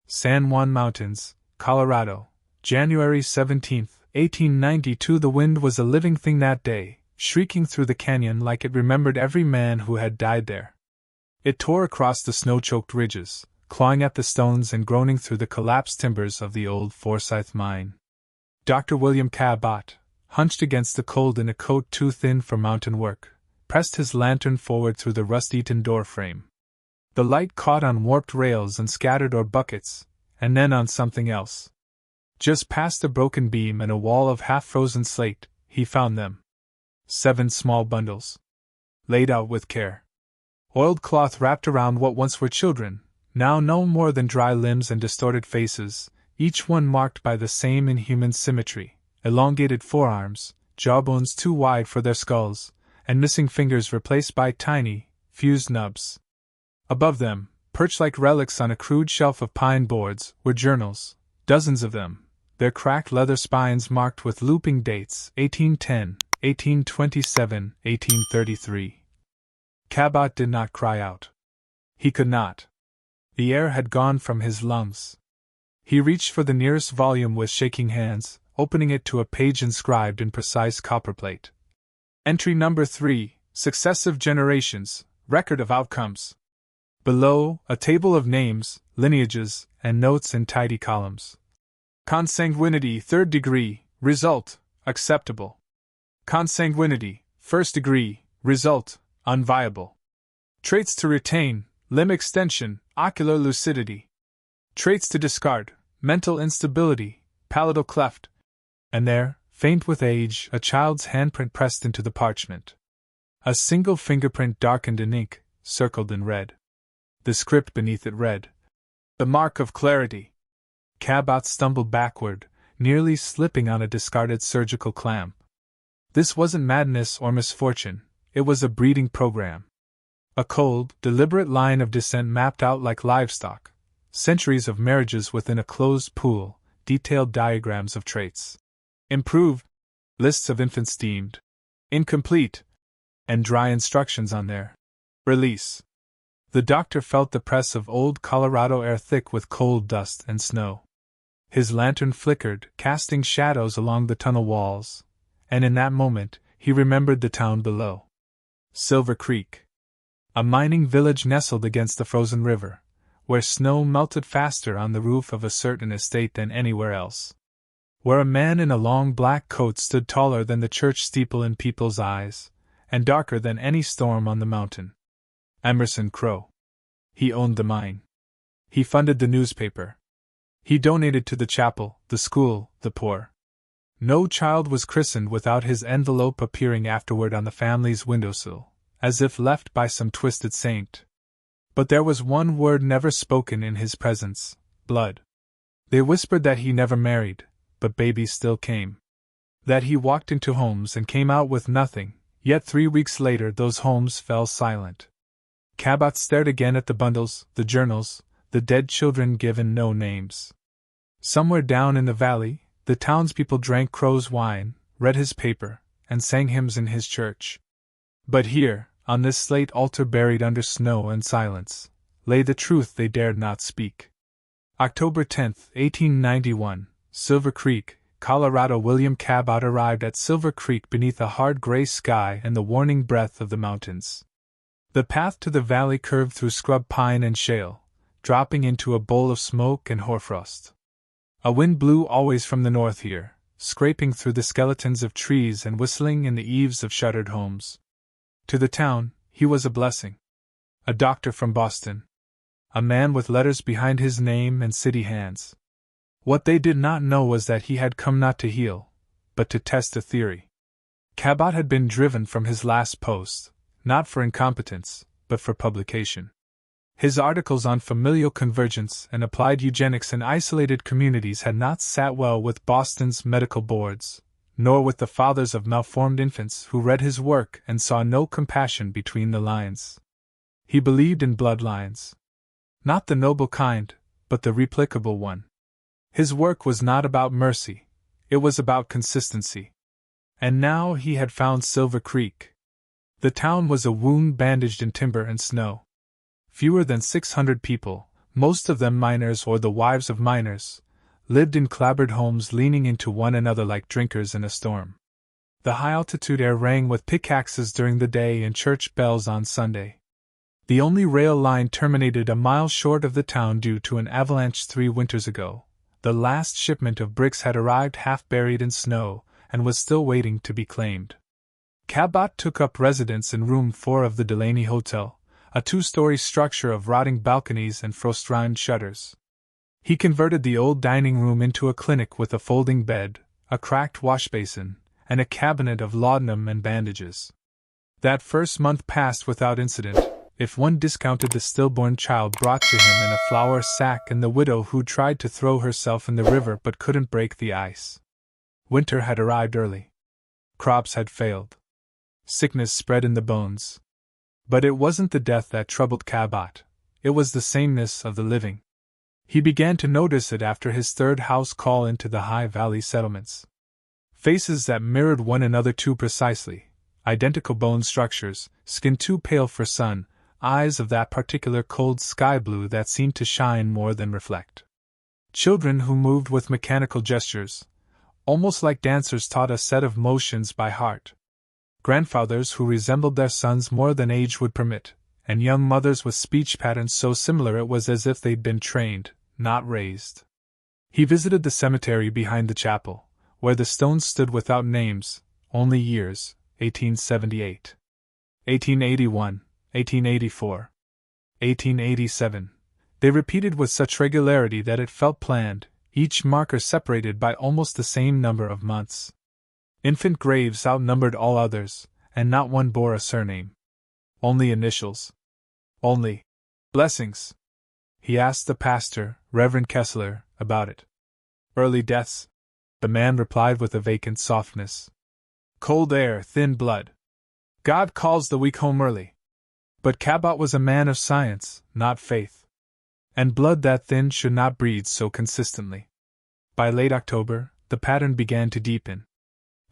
San Juan Mountains, Colorado, January 17, 1892. The wind was a living thing that day, shrieking through the canyon like it remembered every man who had died there. It tore across the snow-choked ridges, clawing at the stones and groaning through the collapsed timbers of the old Forsyth mine. Dr. William Cabot, hunched against the cold in a coat too thin for mountain work, pressed his lantern forward through the rust-eaten door-frame. The light caught on warped rails and scattered ore buckets, and then on something else. Just past a broken beam and a wall of half-frozen slate, he found them. 7 small bundles, laid out with care. Oiled cloth wrapped around what once were children, now no more than dry limbs and distorted faces, each one marked by the same inhuman symmetry: elongated forearms, jawbones too wide for their skulls, and missing fingers replaced by tiny, fused nubs. Above them, perched like relics on a crude shelf of pine boards, were journals, dozens of them, their cracked leather spines marked with looping dates: 1810, 1827, 1833. Cabot did not cry out. He could not. The air had gone from his lungs. He reached for the nearest volume with shaking hands, opening it to a page inscribed in precise copperplate. Entry number 3, Successive Generations, Record of Outcomes. Below, a table of names, lineages, and notes in tidy columns. Consanguinity 3rd degree, result, acceptable. Consanguinity, 1st degree, result, unviable. Traits to retain: limb extension, ocular lucidity. Traits to discard: mental instability, palatal cleft. And there, faint with age, a child's handprint pressed into the parchment. A single fingerprint darkened in ink, circled in red. The script beneath it read: "The mark of clarity." Cabot stumbled backward, nearly slipping on a discarded surgical clamp. This wasn't madness or misfortune, it was a breeding program. A cold, deliberate line of descent mapped out like livestock, centuries of marriages within a closed pool, detailed diagrams of traits. Improved, lists of infants deemed incomplete, and dry instructions on their release. The doctor felt the press of old Colorado air thick with cold dust and snow. His lantern flickered, casting shadows along the tunnel walls, and in that moment, he remembered the town below. Silver Creek. A mining village nestled against the frozen river, where snow melted faster on the roof of a certain estate than anywhere else. Where a man in a long black coat stood taller than the church steeple in people's eyes, and darker than any storm on the mountain. Emerson Crow. He owned the mine. He funded the newspaper. He donated to the chapel, the school, the poor. No child was christened without his envelope appearing afterward on the family's windowsill, as if left by some twisted saint. But there was one word never spoken in his presence: blood. They whispered that he never married, but babies still came. That he walked into homes and came out with nothing, yet 3 weeks later those homes fell silent. Cabot stared again at the bundles, the journals, the dead children given no names. Somewhere down in the valley, the townspeople drank Crow's wine, read his paper, and sang hymns in his church. But here, on this slate altar buried under snow and silence, lay the truth they dared not speak. October 10, 1891, Silver Creek, Colorado. William Cabot arrived at Silver Creek beneath a hard gray sky and the warning breath of the mountains. The path to the valley curved through scrub pine and shale, dropping into a bowl of smoke and hoarfrost. A wind blew always from the north here, scraping through the skeletons of trees and whistling in the eaves of shuttered homes. To the town, he was a blessing. A doctor from Boston. A man with letters behind his name and city hands. What they did not know was that he had come not to heal, but to test a theory. Cabot had been driven from his last post, not for incompetence, but for publication. His articles on familial convergence and applied eugenics in isolated communities had not sat well with Boston's medical boards, nor with the fathers of malformed infants who read his work and saw no compassion between the lines. He believed in bloodlines. Not the noble kind, but the replicable one. His work was not about mercy, it was about consistency. And now he had found Silver Creek. The town was a wound bandaged in timber and snow. Fewer than 600 people, most of them miners or the wives of miners, lived in clapboard homes leaning into one another like drinkers in a storm. The high-altitude air rang with pickaxes during the day and church bells on Sunday. The only rail line terminated a mile short of the town due to an avalanche 3 winters ago. The last shipment of bricks had arrived half buried in snow and was still waiting to be claimed. Cabot took up residence in room 4 of the Delaney Hotel, a 2-story structure of rotting balconies and frost-rimed shutters. He converted the old dining room into a clinic with a folding bed, a cracked washbasin, and a cabinet of laudanum and bandages. That first month passed without incident, if one discounted the stillborn child brought to him in a flour sack and the widow who tried to throw herself in the river but couldn't break the ice. Winter had arrived early. Crops had failed. Sickness spread in the bones. But it wasn't the death that troubled Cabot, it was the sameness of the living. He began to notice it after his third house call into the High Valley settlements. Faces that mirrored one another too precisely, identical bone structures, skin too pale for sun, eyes of that particular cold sky blue that seemed to shine more than reflect. Children who moved with mechanical gestures, almost like dancers taught a set of motions by heart. Grandfathers who resembled their sons more than age would permit, and young mothers with speech patterns so similar it was as if they'd been trained, not raised. He visited the cemetery behind the chapel, where the stones stood without names, only years, 1878, 1881, 1884, 1887. They repeated with such regularity that it felt planned, each marker separated by almost the same number of months. Infant graves outnumbered all others, and not one bore a surname. Only initials. Only blessings. He asked the pastor, Reverend Kessler, about it. Early deaths? The man replied with a vacant softness. Cold air, thin blood. God calls the weak home early. But Cabot was a man of science, not faith. And blood that thin should not breed so consistently. By late October, the pattern began to deepen.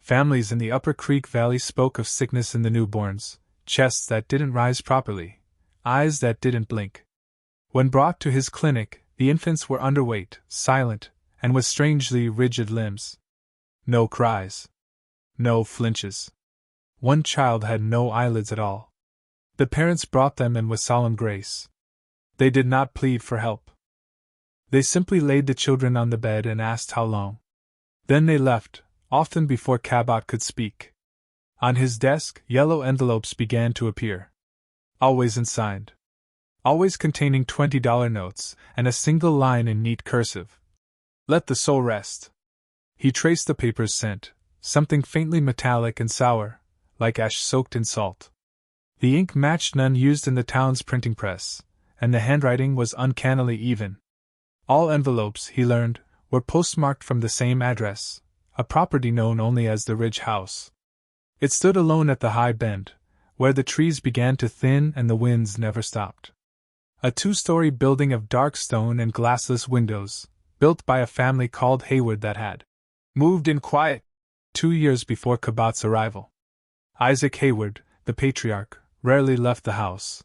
Families in the Upper Creek Valley spoke of sickness in the newborns, chests that didn't rise properly, eyes that didn't blink. When brought to his clinic, the infants were underweight, silent, and with strangely rigid limbs. No cries. No flinches. One child had no eyelids at all. The parents brought them in with solemn grace. They did not plead for help. They simply laid the children on the bed and asked how long. Then they left, often before Cabot could speak. On his desk, yellow envelopes began to appear. Always unsigned. Always containing $20 notes, and a single line in neat cursive. Let the soul rest. He traced the papers sent, something faintly metallic and sour, like ash soaked in salt. The ink matched none used in the town's printing press, and the handwriting was uncannily even. All envelopes, he learned, were postmarked from the same address, a property known only as the Ridge House. It stood alone at the high bend, where the trees began to thin and the winds never stopped. A 2-story building of dark stone and glassless windows, built by a family called Hayward that had moved in quiet 2 years before Cabot's arrival. Isaac Hayward, the patriarch, rarely left the house.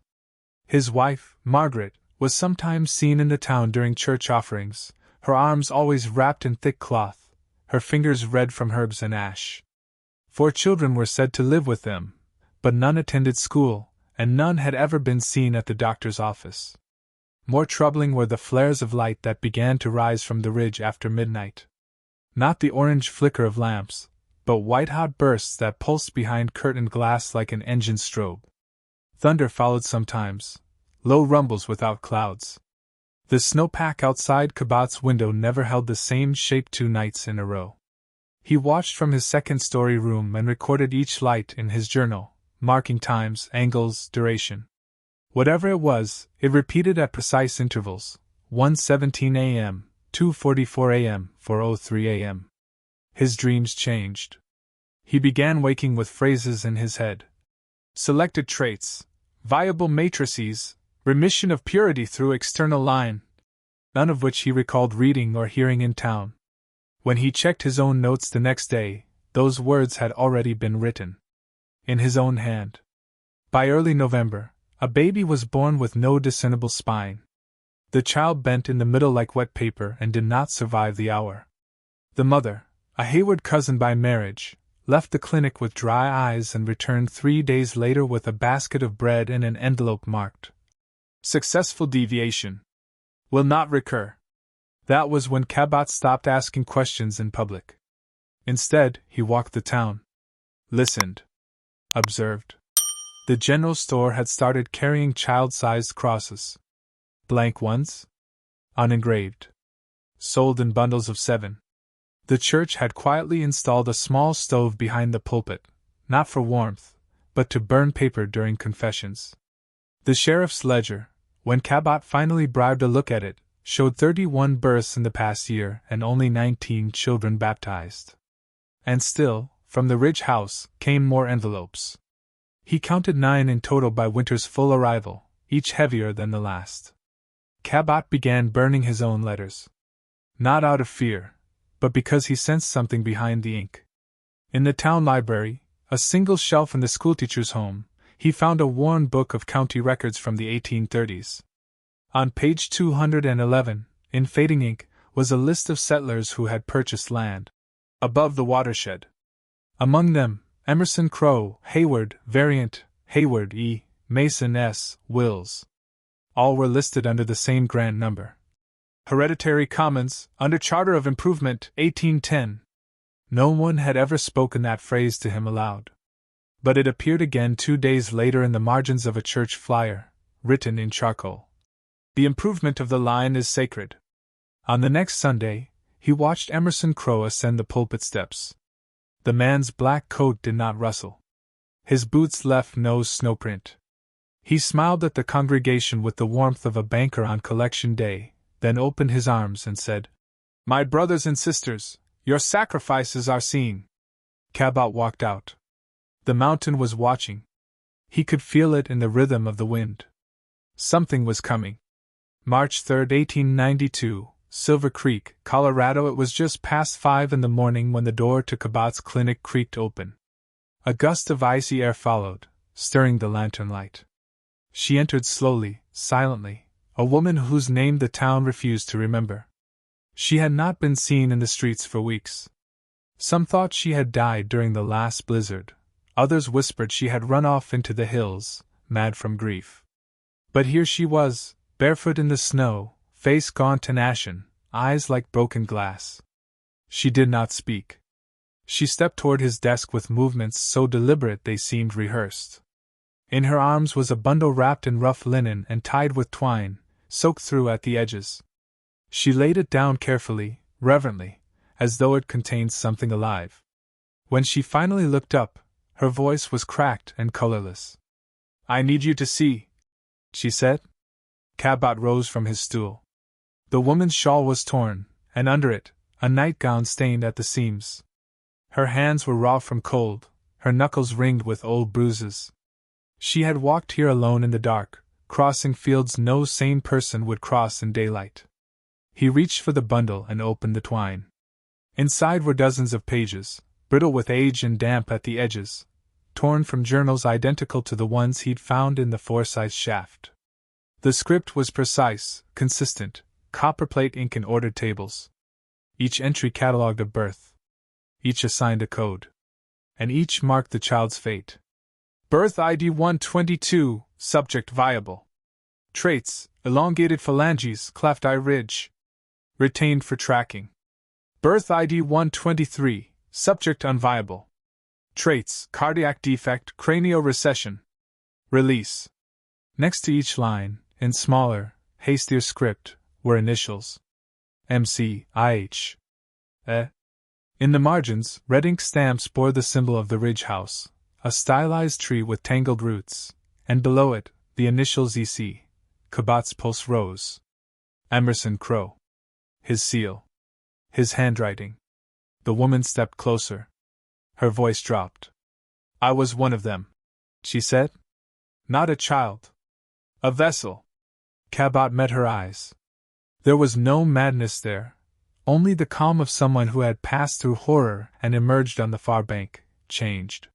His wife, Margaret, was sometimes seen in the town during church offerings, her arms always wrapped in thick cloth, her fingers red from herbs and ash. 4 children were said to live with them, but none attended school, and none had ever been seen at the doctor's office. More troubling were the flares of light that began to rise from the ridge after midnight. Not the orange flicker of lamps, but white-hot bursts that pulsed behind curtained glass like an engine strobe. Thunder followed sometimes, low rumbles without clouds. The snowpack outside Cabot's window never held the same shape 2 nights in a row. He watched from his second-story room and recorded each light in his journal, marking times, angles, duration. Whatever it was, it repeated at precise intervals, 1:17 a.m., 2:44 a.m., 4:03 a.m. His dreams changed. He began waking with phrases in his head. Selected traits, viable matrices, remission of purity through external line, none of which he recalled reading or hearing in town. When he checked his own notes the next day, those words had already been written. In his own hand. By early November, a baby was born with no discernible spine. The child bent in the middle like wet paper and did not survive the hour. The mother, a Hayward cousin by marriage, left the clinic with dry eyes and returned 3 days later with a basket of bread and an envelope marked "Successful deviation. Will not recur." That was when Cabot stopped asking questions in public. Instead, he walked the town. Listened. Observed. The general store had started carrying child-sized crosses. Blank ones? Unengraved. Sold in bundles of 7. The church had quietly installed a small stove behind the pulpit, not for warmth, but to burn paper during confessions. The sheriff's ledger, when Cabot finally bribed a look at it, showed 31 births in the past year and only 19 children baptized. And still, from the Ridge house, came more envelopes. He counted 9 in total by winter's full arrival, each heavier than the last. Cabot began burning his own letters. Not out of fear, but because he sensed something behind the ink. In the town library, a single shelf in the schoolteacher's home, he found a worn book of county records from the 1830s. On page 211, in fading ink, was a list of settlers who had purchased land above the watershed. Among them, Emerson Crow, Hayward, Variant, Hayward E., Mason S., Wills. All were listed under the same grant number. Hereditary Commons, under Charter of Improvement, 1810. No one had ever spoken that phrase to him aloud. But it appeared again 2 days later in the margins of a church flyer, written in charcoal. The improvement of the line is sacred. On the next Sunday, he watched Emerson Crow ascend the pulpit steps. The man's black coat did not rustle. His boots left no snowprint. He smiled at the congregation with the warmth of a banker on collection day, then opened his arms and said, "My brothers and sisters, your sacrifices are seen." Cabot walked out. The mountain was watching. He could feel it in the rhythm of the wind. Something was coming. March 3, 1892, Silver Creek, Colorado. It was just past 5 in the morning when the door to Cabot's clinic creaked open. A gust of icy air followed, stirring the lantern light. She entered slowly, silently, a woman whose name the town refused to remember. She had not been seen in the streets for weeks. Some thought she had died during the last blizzard. Others whispered she had run off into the hills, mad from grief. But here she was, barefoot in the snow, face gaunt and ashen, eyes like broken glass. She did not speak. She stepped toward his desk with movements so deliberate they seemed rehearsed. In her arms was a bundle wrapped in rough linen and tied with twine, soaked through at the edges. She laid it down carefully, reverently, as though it contained something alive. When she finally looked up, her voice was cracked and colorless. "I need you to see," she said. Cabot rose from his stool. The woman's shawl was torn, and under it, a nightgown stained at the seams. Her hands were raw from cold, her knuckles ringed with old bruises. She had walked here alone in the dark, crossing fields no sane person would cross in daylight. He reached for the bundle and opened the twine. Inside were dozens of pages, brittle with age and damp at the edges, torn from journals identical to the ones he'd found in the Forsyth shaft. The script was precise, consistent, copperplate ink in ordered tables. Each entry catalogued a birth. Each assigned a code. And each marked the child's fate. Birth ID 122, subject viable. Traits, elongated phalanges, cleft eye ridge. Retained for tracking. Birth ID 123, subject unviable. Traits, cardiac defect, craniorecession. Release. Next to each line, in smaller, hastier script, were initials. MC, IH. In the margins, red ink stamps bore the symbol of the Ridge House, a stylized tree with tangled roots, and below it, the initials EC. Cabot's pulse rose. Emerson Crow. His seal. His handwriting. The woman stepped closer. Her voice dropped. "I was one of them," she said. "Not a child. A vessel." Cabot met her eyes. There was no madness there, only the calm of someone who had passed through horror and emerged on the far bank, changed.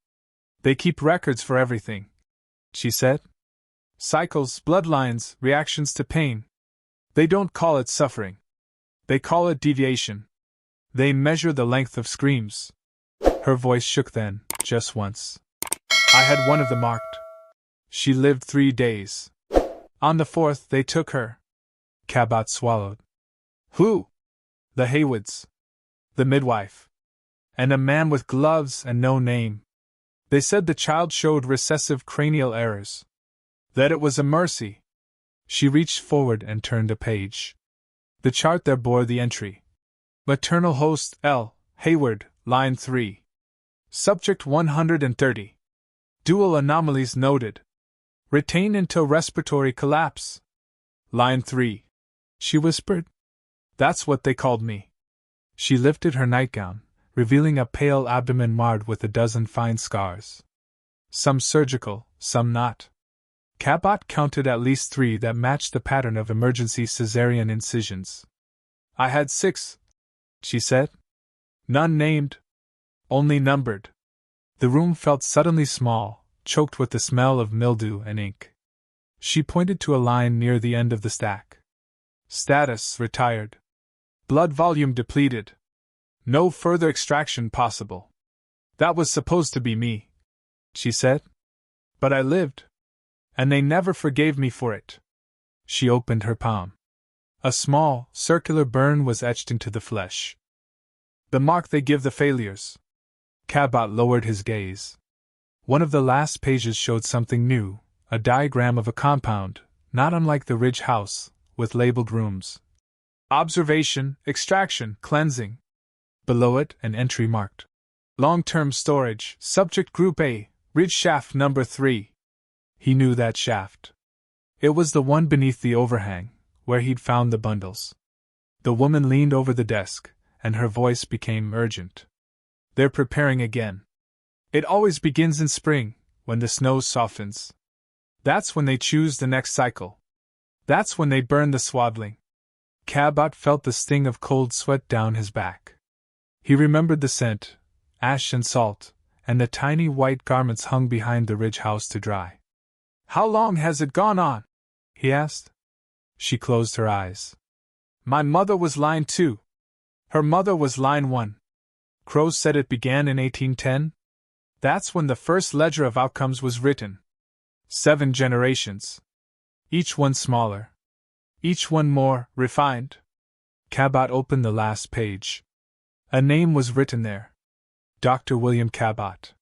"They keep records for everything," she said. "Cycles, bloodlines, reactions to pain. They don't call it suffering. They call it deviation. They measure the length of screams. Her voice shook then, just once. I had one of them marked. She lived 3 days. On the 4th they took her. Cabot swallowed. Who? The Haywoods. The midwife. And a man with gloves and no name. They said the child showed recessive cranial errors. That it was a mercy. She reached forward and turned a page. The chart there bore the entry. Maternal host L. Hayward, line 3. Subject 130. Dual anomalies noted. Retain until respiratory collapse. Line 3. She whispered. That's what they called me. She lifted her nightgown, revealing a pale abdomen marred with a dozen fine scars. Some surgical, some not. Cabot counted at least 3 that matched the pattern of emergency cesarean incisions. I had 6, she said. None named. Only numbered. The room felt suddenly small, choked with the smell of mildew and ink. She pointed to a line near the end of the stack. Status retired. Blood volume depleted. No further extraction possible. That was supposed to be me, she said. But I lived. And they never forgave me for it. She opened her palm. A small, circular burn was etched into the flesh. The mark they give the failures. Cabot lowered his gaze. One of the last pages showed something new, a diagram of a compound, not unlike the Ridge House, with labeled rooms. Observation, extraction, cleansing. Below it, an entry marked. Long-term storage, subject group A, Ridge shaft number 3. He knew that shaft. It was the one beneath the overhang, where he'd found the bundles. The woman leaned over the desk, and her voice became urgent. They're preparing again. It always begins in spring, when the snow softens. That's when they choose the next cycle. That's when they burn the swaddling. Cabot felt the sting of cold sweat down his back. He remembered the scent, ash and salt, and the tiny white garments hung behind the Ridge House to dry. How long has it gone on? He asked. She closed her eyes. My mother was line 2. Her mother was line 1. Crow said it began in 1810. That's when the first ledger of outcomes was written. 7 generations. Each one smaller. Each one more refined. Cabot opened the last page. A name was written there. Dr. William Cabot.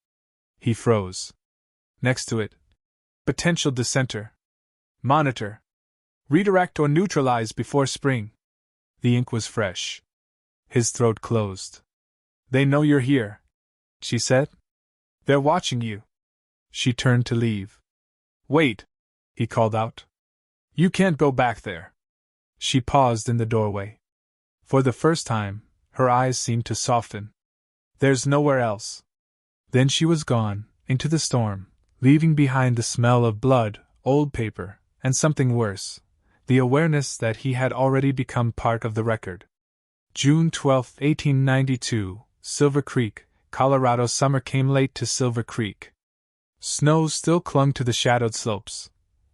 He froze. Next to it. Potential dissenter. Monitor. Redirect or neutralize before spring. The ink was fresh. His throat closed. They know you're here, she said. They're watching you. She turned to leave. Wait, he called out. You can't go back there. She paused in the doorway. For the first time, her eyes seemed to soften. There's nowhere else. Then she was gone, into the storm, leaving behind the smell of blood, old paper, and something worse, the awareness that he had already become part of the record. June 12, 1892, Silver Creek, Colorado. Summer came late to Silver Creek. Snow still clung to the shadowed slopes,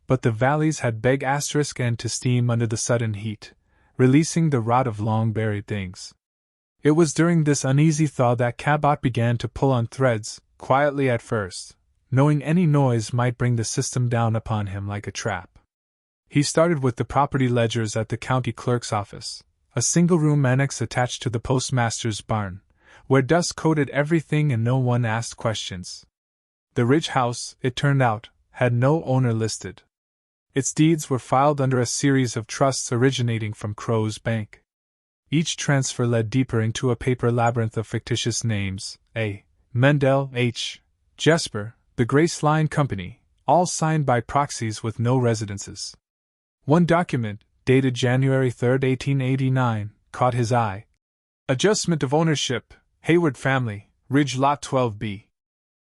but the valleys had begun to steam under the sudden heat, releasing the rot of long-buried things. It was during this uneasy thaw that Cabot began to pull on threads, quietly at first, knowing any noise might bring the system down upon him like a trap. He started with the property ledgers at the county clerk's office, a single-room annex attached to the postmaster's barn, where dust coated everything and no one asked questions. The Ridge House, it turned out, had no owner listed. Its deeds were filed under a series of trusts originating from Crow's Bank. Each transfer led deeper into a paper labyrinth of fictitious names: A. Mendel, H. Jesper, the Grace Line Company, all signed by proxies with no residences. One document, dated January 3, 1889, caught his eye. Adjustment of ownership, Hayward family, Ridge Lot 12B.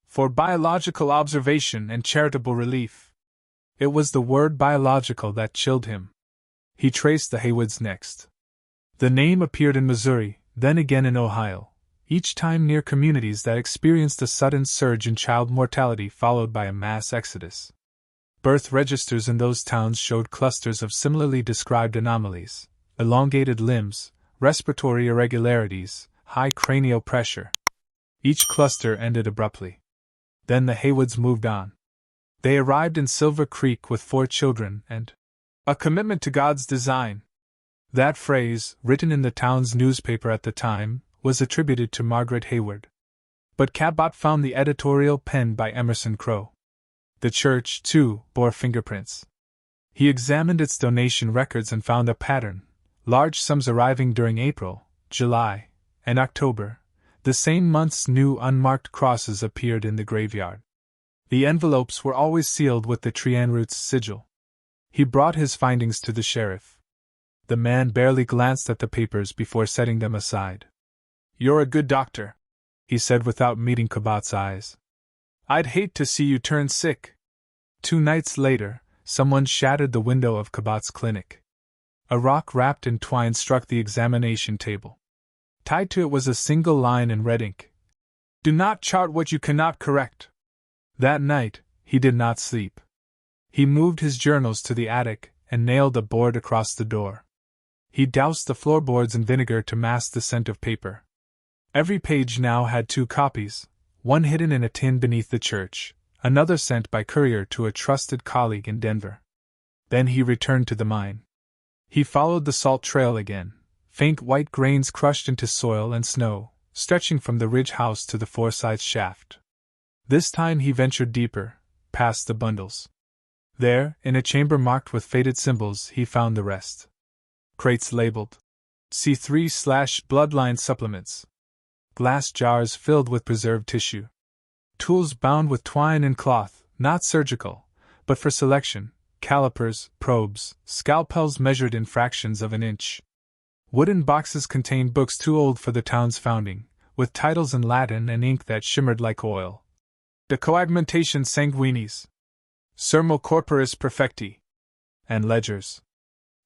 For biological observation and charitable relief. It was the word biological that chilled him. He traced the Haywoods next. The name appeared in Missouri, then again in Ohio, each time near communities that experienced a sudden surge in child mortality followed by a mass exodus. Birth registers in those towns showed clusters of similarly described anomalies: elongated limbs, respiratory irregularities, high cranial pressure. Each cluster ended abruptly. Then the Haywoods moved on. They arrived in Silver Creek with 4 children and a commitment to God's design. That phrase, written in the town's newspaper at the time, was attributed to Margaret Hayward. But Cabot found the editorial penned by Emerson Crow. The church, too, bore fingerprints. He examined its donation records and found a pattern: large sums arriving during April, July, and October. The same month's new unmarked crosses appeared in the graveyard. The envelopes were always sealed with the Trianroots sigil. He brought his findings to the sheriff. The man barely glanced at the papers before setting them aside. "You're a good doctor," he said without meeting Cabot's eyes. "I'd hate to see you turn sick." 2 nights later, someone shattered the window of Cabot's clinic. A rock wrapped in twine struck the examination table. Tied to it was a single line in red ink: "Do not chart what you cannot correct." That night, he did not sleep. He moved his journals to the attic and nailed a board across the door. He doused the floorboards in vinegar to mask the scent of paper. Every page now had 2 copies, one hidden in a tin beneath the church, another sent by courier to a trusted colleague in Denver. Then he returned to the mine. He followed the salt trail again, faint white grains crushed into soil and snow, stretching from the ridge house to the Forsyth shaft. This time he ventured deeper, past the bundles. There, in a chamber marked with faded symbols, he found the rest. Crates labeled C3/Bloodline supplements. Glass jars filled with preserved tissue. Tools bound with twine and cloth, not surgical, but for selection: calipers, probes, scalpels measured in fractions of an inch. Wooden boxes contained books too old for the town's founding, with titles in Latin and ink that shimmered like oil. De Coagmentation Sanguinis, Sermo Corporis Perfecti, and ledgers.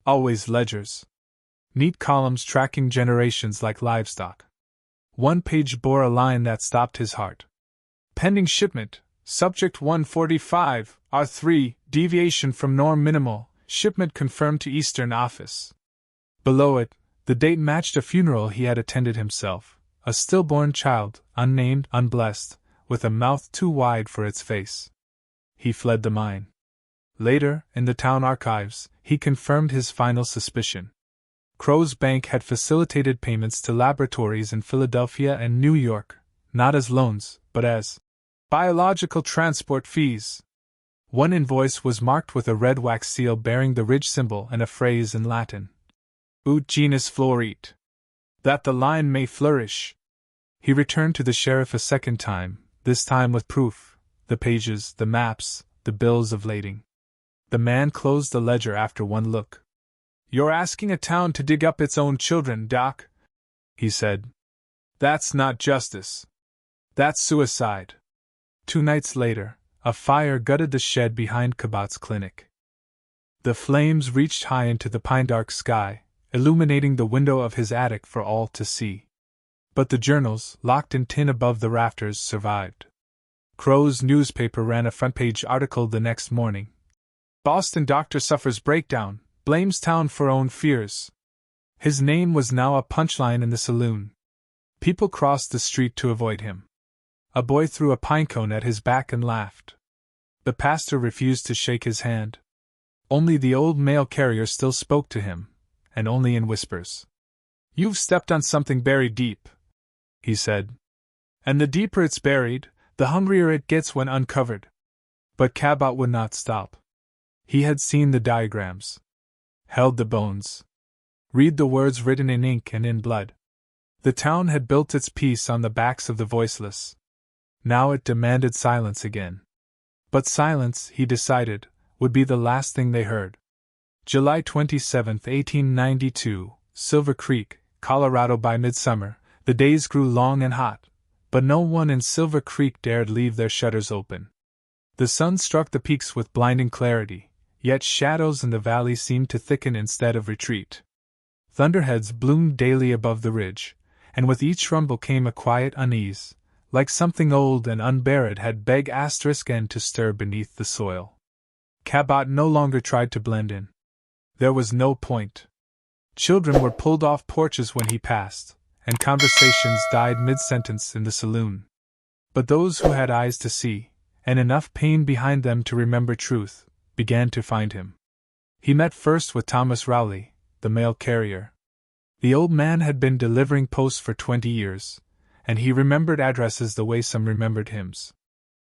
Always ledgers. Neat columns tracking generations like livestock. One page bore a line that stopped his heart. Pending shipment, Subject 145, R3, deviation from norm minimal, shipment confirmed to Eastern Office. Below it, the date matched a funeral he had attended himself, a stillborn child, unnamed, unblessed, with a mouth too wide for its face. He fled the mine. Later, in the town archives, he confirmed his final suspicion. Crow's Bank had facilitated payments to laboratories in Philadelphia and New York, not as loans, but as biological transport fees. One invoice was marked with a red wax seal bearing the ridge symbol and a phrase in Latin: Ut genus florit. That the line may flourish. He returned to the sheriff a second time, this time with proof: the pages, the maps, the bills of lading. The man closed the ledger after one look. "You're asking a town to dig up its own children, Doc," he said. "That's not justice. That's suicide." 2 nights later, a fire gutted the shed behind Cabot's clinic. The flames reached high into the pine-dark sky, illuminating the window of his attic for all to see. But the journals, locked in tin above the rafters, survived. Crow's newspaper ran a front-page article the next morning. "Boston doctor suffers breakdown, blames town for own fears." His name was now a punchline in the saloon. People crossed the street to avoid him. A boy threw a pinecone at his back and laughed. The pastor refused to shake his hand. Only the old mail carrier still spoke to him, and only in whispers. "You've stepped on something buried deep," he said. "And the deeper it's buried, the hungrier it gets when uncovered." But Cabot would not stop. He had seen the diagrams. Held the bones. Read the words written in ink and in blood. The town had built its peace on the backs of the voiceless. Now it demanded silence again. But silence, he decided, would be the last thing they heard. July 27, 1892, Silver Creek, Colorado. By midsummer, the days grew long and hot, but no one in Silver Creek dared leave their shutters open. The sun struck the peaks with blinding clarity, yet shadows in the valley seemed to thicken instead of retreat. Thunderheads bloomed daily above the ridge, and with each rumble came a quiet unease, like something old and unburied had begged *n to stir beneath the soil. Cabot no longer tried to blend in. There was no point. Children were pulled off porches when he passed, and conversations died mid-sentence in the saloon. But those who had eyes to see, and enough pain behind them to remember truth, began to find him. He met first with Thomas Rowley, the mail carrier. The old man had been delivering posts for 20 years, and he remembered addresses the way some remembered hymns.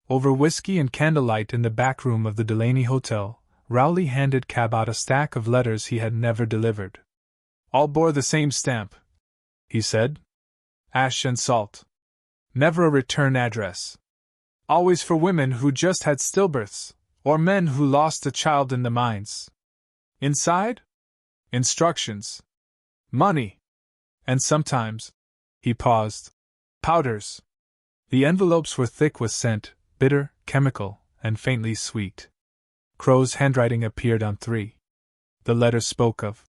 Over whiskey and candlelight in the back room of the Delaney Hotel, Rowley handed Cabot a stack of letters he had never delivered. All bore the same stamp, he said. Ash and salt. Never a return address. Always for women who just had stillbirths, or men who lost a child in the mines. Inside? Instructions. Money. And sometimes, he paused, powders. The envelopes were thick with scent, bitter, chemical, and faintly sweet. Crow's handwriting appeared on 3. The letter spoke of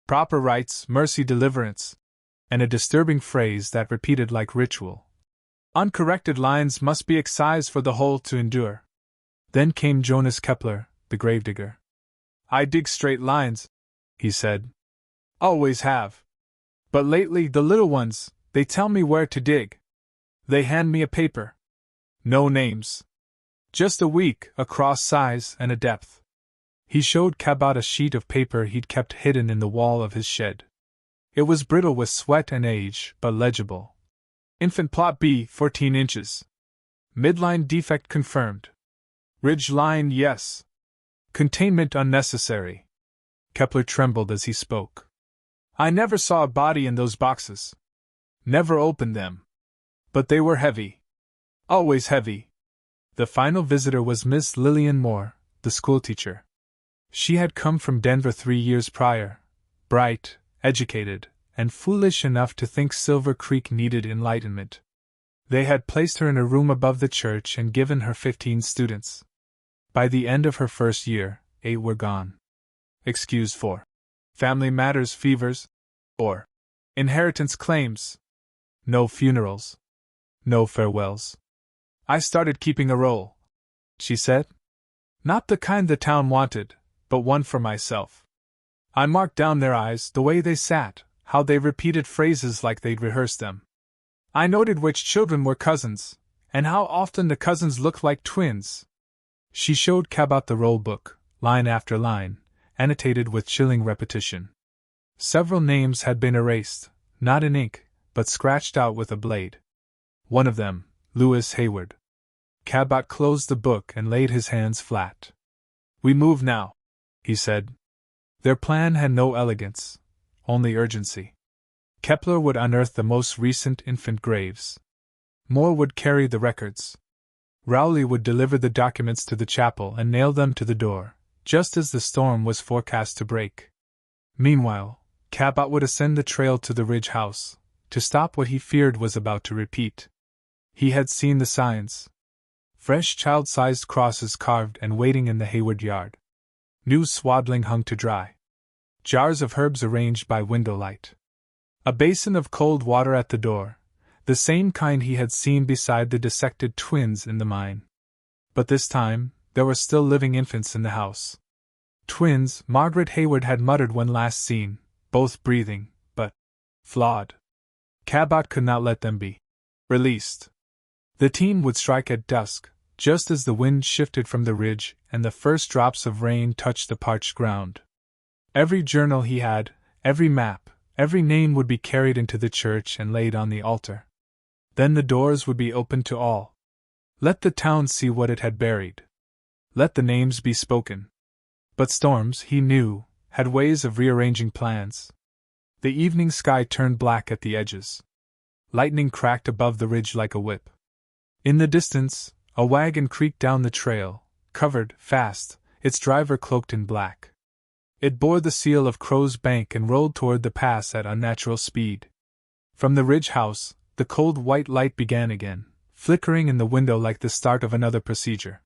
proper rites, mercy, deliverance, and a disturbing phrase that repeated like ritual. Uncorrected lines must be excised for the whole to endure. Then came Jonas Kepler, the gravedigger. I dig straight lines, he said. Always have. But lately the little ones, they tell me where to dig. They hand me a paper. No names. Just a week, a cross size, and a depth. He showed Cabot a sheet of paper he'd kept hidden in the wall of his shed. It was brittle with sweat and age, but legible. Infant plot B, 14 inches. Midline defect confirmed. Ridge line, yes. Containment unnecessary. Kepler trembled as he spoke. I never saw a body in those boxes. Never opened them. But they were heavy. Always heavy. The final visitor was Miss Lillian Moore, the schoolteacher. She had come from Denver 3 years prior, bright, educated, and foolish enough to think Silver Creek needed enlightenment. They had placed her in a room above the church and given her 15 students. By the end of her first year, 8 were gone. Excused for family matters, fevers, or inheritance claims. No funerals. No farewells. I started keeping a roll, she said. Not the kind the town wanted, but one for myself. I marked down their eyes, the way they sat, how they repeated phrases like they'd rehearsed them. I noted which children were cousins, and how often the cousins looked like twins. She showed Cabot the roll book, line after line, annotated with chilling repetition. Several names had been erased, not in ink, but scratched out with a blade. One of them, Lewis Hayward. Cabot closed the book and laid his hands flat. We move now, he said. Their plan had no elegance, only urgency. Kepler would unearth the most recent infant graves. Moore would carry the records. Rowley would deliver the documents to the chapel and nail them to the door, just as the storm was forecast to break. Meanwhile, Cabot would ascend the trail to the Ridge House, to stop what he feared was about to repeat. He had seen the signs. Fresh child-sized crosses carved and waiting in the Hayward yard. New swaddling hung to dry. Jars of herbs arranged by window light. A basin of cold water at the door, the same kind he had seen beside the dissected twins in the mine. But this time, there were still living infants in the house. Twins, Margaret Hayward had muttered when last seen, both breathing, but flawed. Cabot could not let them be released. The team would strike at dusk, just as the wind shifted from the ridge and the first drops of rain touched the parched ground. Every journal he had, every map, every name would be carried into the church and laid on the altar. Then the doors would be opened to all. Let the town see what it had buried. Let the names be spoken. But storms, he knew, had ways of rearranging plans. The evening sky turned black at the edges. Lightning cracked above the ridge like a whip. In the distance, a wagon creaked down the trail, covered, fast, its driver cloaked in black. It bore the seal of Crow's Bank and rolled toward the pass at unnatural speed. From the Ridge House, the cold white light began again, flickering in the window like the start of another procedure.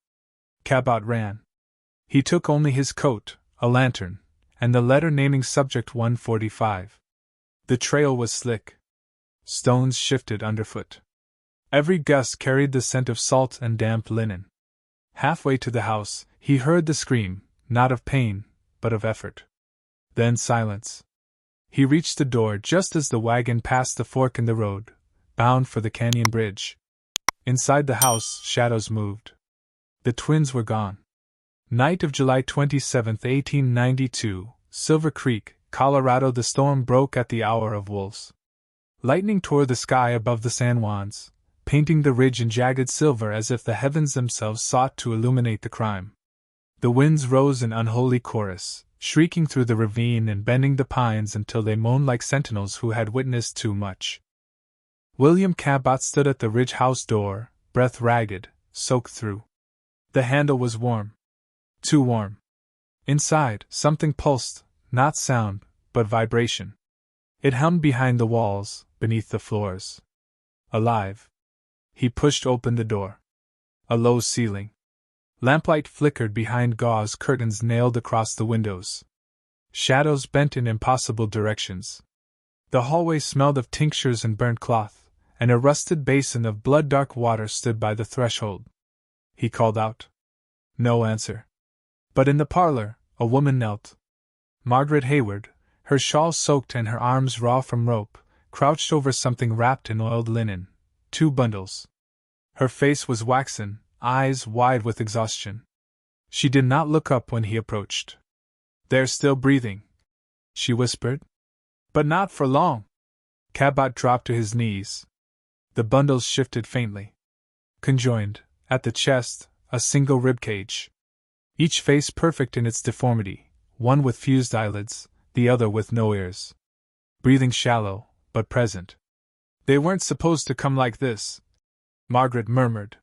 Cabot ran. He took only his coat, a lantern, and the letter naming subject 145. The trail was slick. Stones shifted underfoot. Every gust carried the scent of salt and damp linen. Halfway to the house, he heard the scream, not of pain, but of effort. Then silence. He reached the door just as the wagon passed the fork in the road, bound for the canyon bridge. Inside the house, shadows moved. The twins were gone. Night of July 27, 1892, Silver Creek, Colorado. The storm broke at the hour of wolves. Lightning tore the sky above the San Juans, painting the ridge in jagged silver as if the heavens themselves sought to illuminate the crime. The winds rose in unholy chorus, shrieking through the ravine and bending the pines until they moaned like sentinels who had witnessed too much. William Cabot stood at the ridge house door, breath ragged, soaked through. The handle was warm. Too warm. Inside, something pulsed, not sound, but vibration. It hummed behind the walls, beneath the floors. Alive. He pushed open the door. A low ceiling. Lamplight flickered behind gauze curtains nailed across the windows. Shadows bent in impossible directions. The hallway smelled of tinctures and burnt cloth, and a rusted basin of blood-dark water stood by the threshold. He called out. No answer. But in the parlor, a woman knelt. Margaret Hayward, her shawl soaked and her arms raw from rope, crouched over something wrapped in oiled linen, 2 bundles. Her face was waxen, eyes wide with exhaustion. She did not look up when he approached. They're still breathing, she whispered. But not for long. Cabot dropped to his knees. The bundles shifted faintly. Conjoined, at the chest, a single ribcage. Each face perfect in its deformity, one with fused eyelids, the other with no ears. Breathing shallow, but present. They weren't supposed to come like this, Margaret murmured.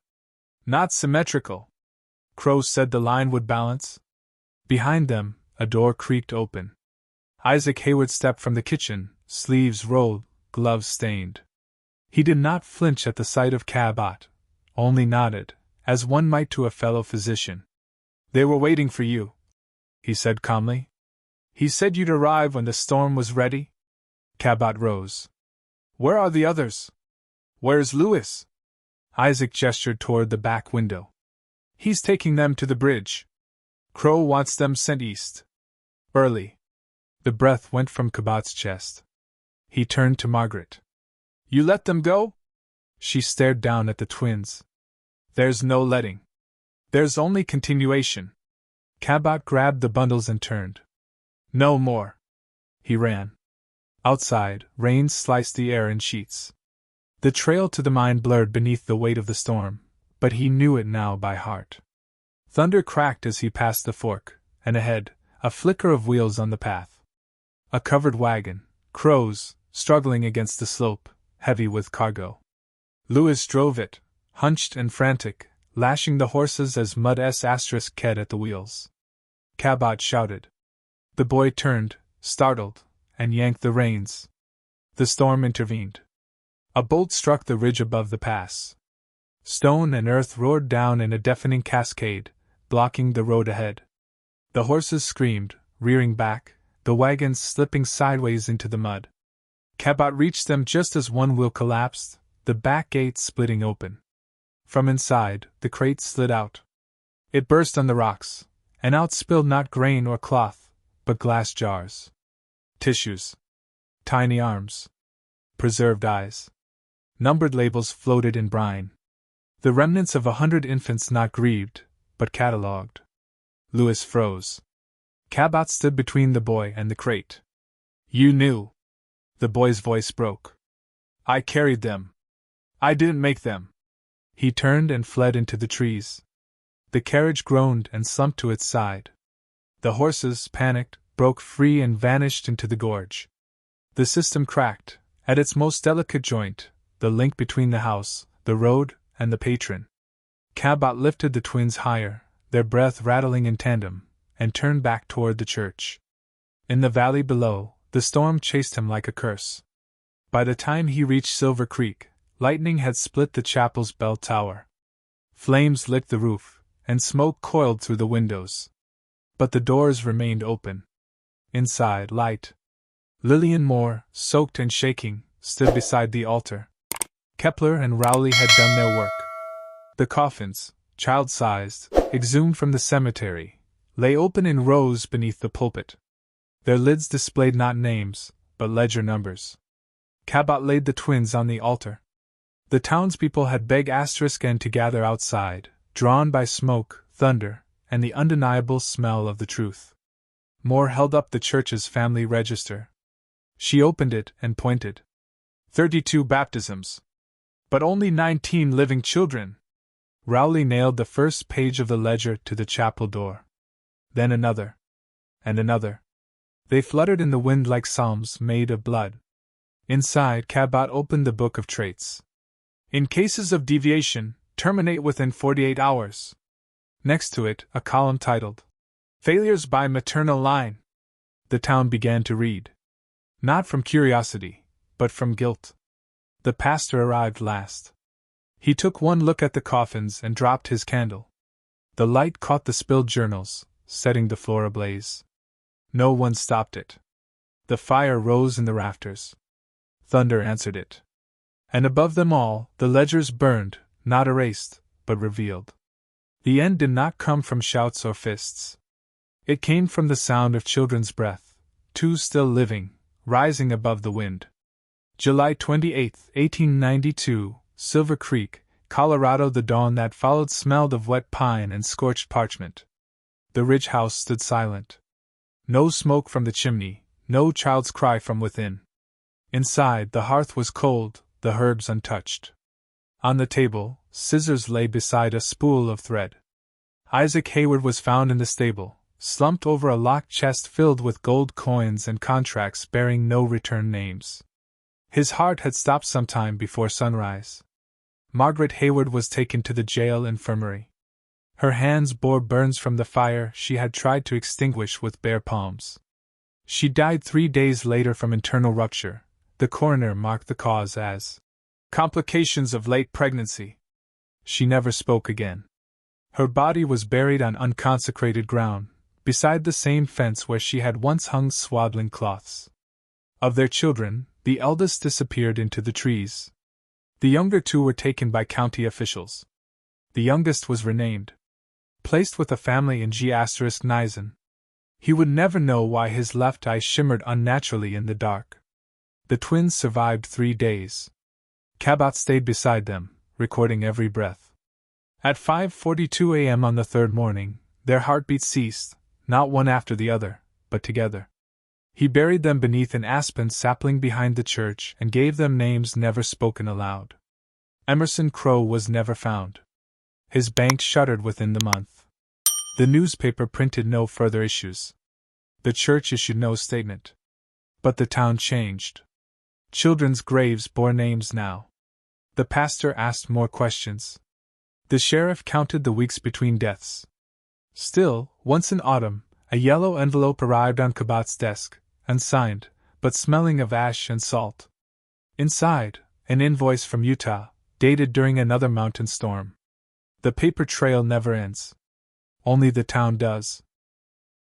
Not symmetrical. Crow said the line would balance. Behind them, a door creaked open. Isaac Hayward stepped from the kitchen, sleeves rolled, gloves stained. He did not flinch at the sight of Cabot, only nodded, as one might to a fellow physician. They were waiting for you, he said calmly. He said you'd arrive when the storm was ready. Cabot rose. Where are the others? Where's Lewis? Isaac gestured toward the back window. He's taking them to the bridge. Crow wants them sent east. Early. The breath went from Cabot's chest. He turned to Margaret. You let them go? She stared down at the twins. There's no letting. There's only continuation. Cabot grabbed the bundles and turned. No more. He ran. Outside, rain sliced the air in sheets. The trail to the mine blurred beneath the weight of the storm, but he knew it now by heart. Thunder cracked as he passed the fork, and ahead, a flicker of wheels on the path. A covered wagon, crows, struggling against the slope, heavy with cargo. Lewis drove it, hunched and frantic, lashing the horses as Mud *ked at the wheels. Cabot shouted. The boy turned, startled, and yanked the reins. The storm intervened. A bolt struck the ridge above the pass. Stone and earth roared down in a deafening cascade, blocking the road ahead. The horses screamed, rearing back, the wagons slipping sideways into the mud. Cabot reached them just as one wheel collapsed, the back gate splitting open. From inside, the crate slid out. It burst on the rocks, and out spilled not grain or cloth, but glass jars. Tissues. Tiny arms. Preserved eyes. Numbered labels floated in brine. The remnants of 100 infants not grieved, but catalogued. Lewis froze. Cabot stood between the boy and the crate. You knew. The boy's voice broke. I carried them. I didn't make them. He turned and fled into the trees. The carriage groaned and slumped to its side. The horses, panicked, broke free and vanished into the gorge. The system cracked, at its most delicate joint, the link between the house, the road, and the patron. Cabot lifted the twins higher, their breath rattling in tandem, and turned back toward the church. In the valley below, the storm chased him like a curse. By the time he reached Silver Creek, lightning had split the chapel's bell tower. Flames licked the roof, and smoke coiled through the windows. But the doors remained open. Inside, light. Lillian Moore, soaked and shaking, stood beside the altar. Kepler and Rowley had done their work. The coffins, child-sized, exhumed from the cemetery, lay open in rows beneath the pulpit. Their lids displayed not names, but ledger numbers. Cabot laid the twins on the altar. The townspeople had begged *N to gather outside, drawn by smoke, thunder, and the undeniable smell of the truth. Moore held up the church's family register. She opened it and pointed. 32 baptisms. But only 19 living children. Rowley nailed the first page of the ledger to the chapel door. Then another. And another. They fluttered in the wind like psalms made of blood. Inside, Cabot opened the book of traits. In cases of deviation, terminate within 48 hours. Next to it, a column titled, Failures by Maternal Line. The town began to read. Not from curiosity, but from guilt. The pastor arrived last. He took one look at the coffins and dropped his candle. The light caught the spilled journals, setting the floor ablaze. No one stopped it. The fire rose in the rafters. Thunder answered it. And above them all, the ledgers burned, not erased, but revealed. The end did not come from shouts or fists. It came from the sound of children's breath, two still living, rising above the wind. July 28, 1892, Silver Creek, Colorado. The dawn that followed smelled of wet pine and scorched parchment. The ridge house stood silent. No smoke from the chimney, no child's cry from within. Inside, the hearth was cold, the herbs untouched. On the table, scissors lay beside a spool of thread. Isaac Hayward was found in the stable, slumped over a locked chest filled with gold coins and contracts bearing no return names. His heart had stopped some time before sunrise. Margaret Hayward was taken to the jail infirmary. Her hands bore burns from the fire she had tried to extinguish with bare palms. She died 3 days later from internal rupture. The coroner marked the cause as complications of late pregnancy. She never spoke again. Her body was buried on unconsecrated ground, beside the same fence where she had once hung swaddling cloths. Of their children, the eldest disappeared into the trees. The younger two were taken by county officials. The youngest was renamed. Placed with a family in G*Nisen. He would never know why his left eye shimmered unnaturally in the dark. The twins survived 3 days. Cabot stayed beside them, recording every breath. At 5:42 a.m. on the third morning, their heartbeats ceased, not one after the other, but together. He buried them beneath an aspen sapling behind the church and gave them names never spoken aloud. Emerson Crow was never found. His bank shuttered within the month. The newspaper printed no further issues. The church issued no statement. But the town changed. Children's graves bore names now. The pastor asked more questions. The sheriff counted the weeks between deaths. Still, once in autumn, a yellow envelope arrived on Cabot's desk, unsigned, but smelling of ash and salt. Inside, an invoice from Utah, dated during another mountain storm. The paper trail never ends. Only the town does.